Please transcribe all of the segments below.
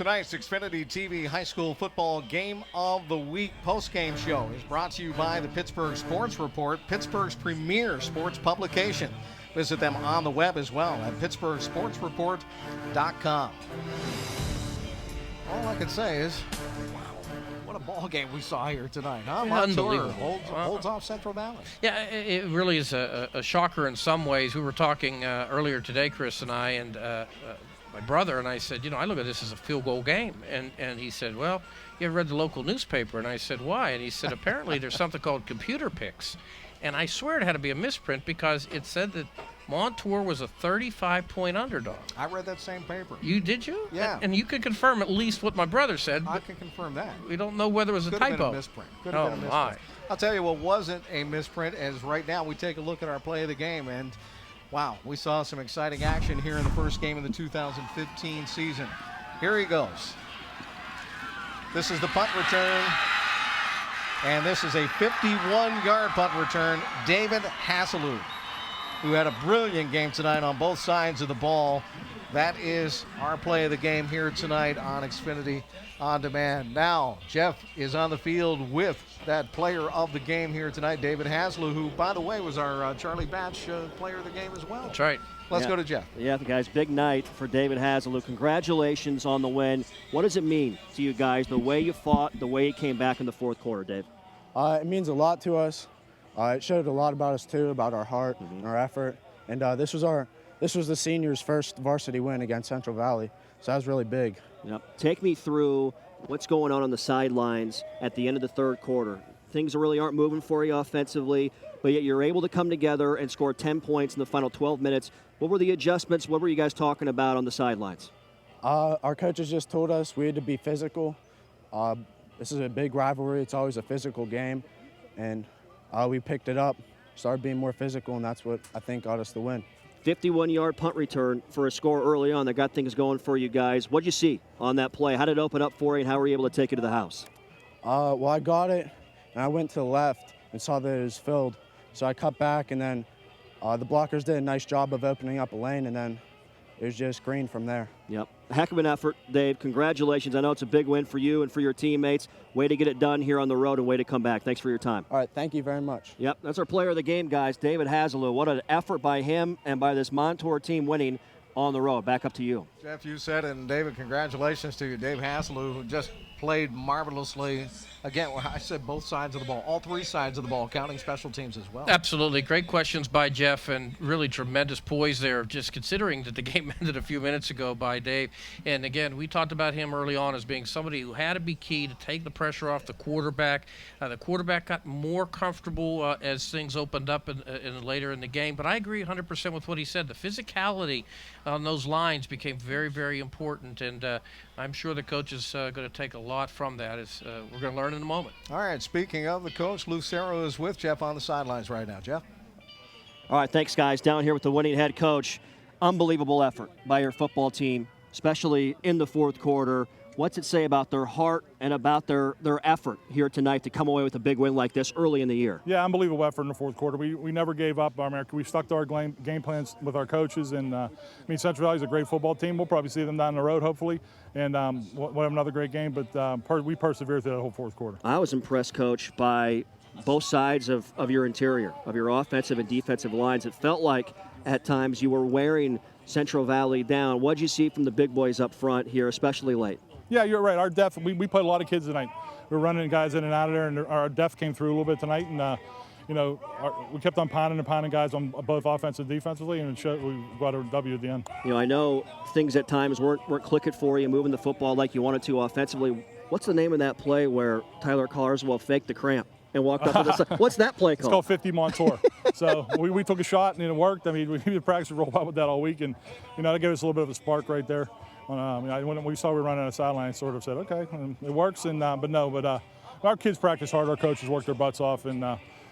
Tonight's Xfinity TV High School Football Game of the Week post-game show is brought to you by the Pittsburgh Sports Report, Pittsburgh's premier sports publication. Visit them on the web as well at pittsburghsportsreport.com. All I can say is, wow, what a ball game we saw here tonight, huh? Unbelievable. Montour holds off Central Valley. Yeah, it really is a shocker in some ways. We were talking earlier today, Chris and I, and my brother, and I said, I look at this as a field goal game. And he said, well, you ever read the local newspaper? And I said, why? And he said, apparently there's something called computer picks. And I swear it had to be a misprint because it said that Montour was a 35-point underdog. I read that same paper. Did you? Yeah. And you could confirm at least what my brother said. I can confirm that. We don't know whether it was a typo. Could have been a misprint. Could have been a misprint. My. I'll tell you what wasn't a misprint as right now we take a look at our play of the game, and wow, we saw some exciting action here in the first game of the 2015 season. Here he goes. This is the punt return, and this is a 51-yard punt return. David Hasselou, who had a brilliant game tonight on both sides of the ball. That is our play of the game here tonight on Xfinity On Demand. Now, Jeff is on the field with that player of the game here tonight, David Hasselou, who, by the way, was our Charlie Batch player of the game as well. That's right. Let's go to Jeff. Yeah, guys, big night for David Hasselou. Congratulations on the win. What does it mean to you guys, the way you fought, the way you came back in the fourth quarter, Dave? It means a lot to us. It showed a lot about us, too, about our heart and our effort. And this was the seniors' first varsity win against Central Valley, so that was really big. Yep. Take me through what's going on the sidelines at the end of the third quarter. Things really aren't moving for you offensively, but yet you're able to come together and score 10 points in the final 12 minutes. What were the adjustments? What were you guys talking about on the sidelines? Our coaches just told us we had to be physical. This is a big rivalry. It's always a physical game, and we picked it up, started being more physical, and that's what I think got us the win. 51-yard punt return for a score early on that got things going for you guys. What'd you see on that play? How did it open up for you, and how were you able to take it to the house? Well, I got it, and I went to the left and saw that it was filled. So I cut back, and then the blockers did a nice job of opening up a lane, and then it was just green from there. Yep. Heck of an effort, Dave. Congratulations. I know it's a big win for you and for your teammates. Way to get it done here on the road and way to come back. Thanks for your time. All right, thank you very much. Yep, that's our player of the game, guys, David Hasselou. What an effort by him and by this Montour team winning on the road. Back up to you. Jeff, you said it, and David, congratulations to you. Dave Hasselou, who just played marvelously. Again, I said both sides of the ball, all three sides of the ball, counting special teams as well. Absolutely. Great questions by Jeff, and really tremendous poise there, just considering that the game ended a few minutes ago by Dave. And again, we talked about him early on as being somebody who had to be key to take the pressure off the quarterback. The quarterback got more comfortable as things opened up later in the game. But I agree 100% with what he said. The physicality on those lines became very, very important. And I'm sure the coach is going to take a lot from that. We're going to learn in a moment. All right, speaking of the coach, Lucero is with Jeff on the sidelines right now. Jeff? All right, thanks, guys. Down here with the winning head coach. Unbelievable effort by your football team, especially in the fourth quarter. What's it say about their heart and about their effort here tonight to come away with a big win like this early in the year? Yeah, unbelievable effort in the fourth quarter. We never gave up. We stuck to our game plans with our coaches. And, Central Valley's a great football team. We'll probably see them down the road, hopefully. And we'll have another great game. But we persevered through the whole fourth quarter. I was impressed, Coach, by both sides of your interior, of your offensive and defensive lines. It felt like at times you were wearing Central Valley down. What did you see from the big boys up front here, especially late? Yeah, you're right. Our depth, we played a lot of kids tonight. We were running guys in and out of there, and our depth came through a little bit tonight. And, we kept on pounding guys on both offensive and defensively, and we got a W at the end. I know things at times weren't clicking for you, moving the football like you wanted to offensively. What's the name of that play where Tyler Carswell faked the cramp and walked up to the side? What's that play called? It's called 50 Montour. So we took a shot, and it worked. We practiced real well with that all week, and, that gave us a little bit of a spark right there. When we saw we were running on the sideline, I sort of said, okay, it works. But our kids practice hard. Our coaches work their butts off, and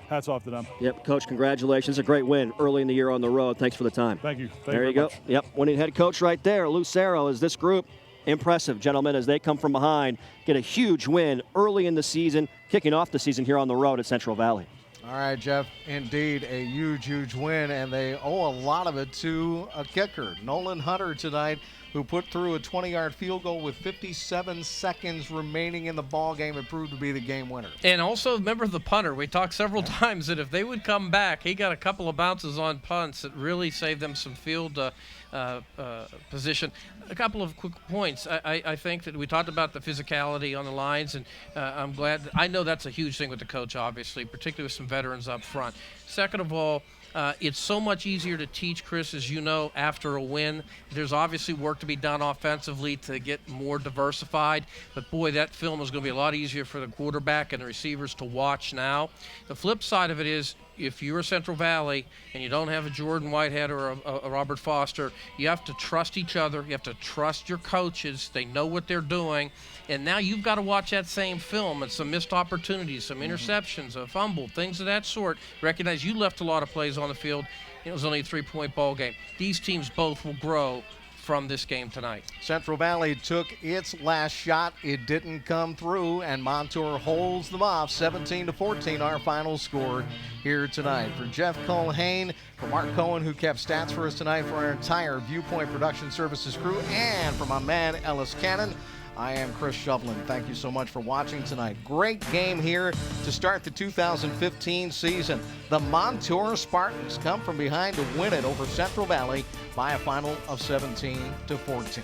hats off to them. Yep, Coach, congratulations. A great win early in the year on the road. Thanks for the time. Thank you. There you go. Much. Yep, winning head coach right there. Lucero is this group. Impressive, gentlemen, as they come from behind, get a huge win early in the season, kicking off the season here on the road at Central Valley. All right, Jeff, indeed a huge, huge win, and they owe a lot of it to a kicker. Nolan Hunter tonight who put through a 20-yard field goal with 57 seconds remaining in the ball game. It proved to be the game winner. And also, remember the punter. We talked several times that if they would come back, he got a couple of bounces on punts that really saved them some field position. A couple of quick points. I think that we talked about the physicality on the lines, and I'm glad. I know that's a huge thing with the coach, obviously, particularly with some veterans up front. Second of all, it's so much easier to teach, Chris, as you know, after a win. There's obviously work to be done offensively to get more diversified, but boy, that film is going to be a lot easier for the quarterback and the receivers to watch now. The flip side of it is, if you're a Central Valley and you don't have a Jordan Whitehead or a Robert Foster, you have to trust each other. You have to trust your coaches. They know what they're doing. And now you've got to watch that same film and some missed opportunities, some interceptions, a fumble, things of that sort. Recognize you left a lot of plays on the field. It was only a 3-point ball game. These teams both will grow from this game tonight. Central Valley took its last shot. It didn't come through, and Montour holds them off 17-14, our final score here tonight. For Jeff Culhane, for Mark Cohen, who kept stats for us tonight, for our entire Viewpoint Production Services crew, and for my man Ellis Cannon, I am Chris Shovlin. Thank you so much for watching tonight. Great game here to start the 2015 season. The Montour Spartans come from behind to win it over Central Valley by a final of 17-14.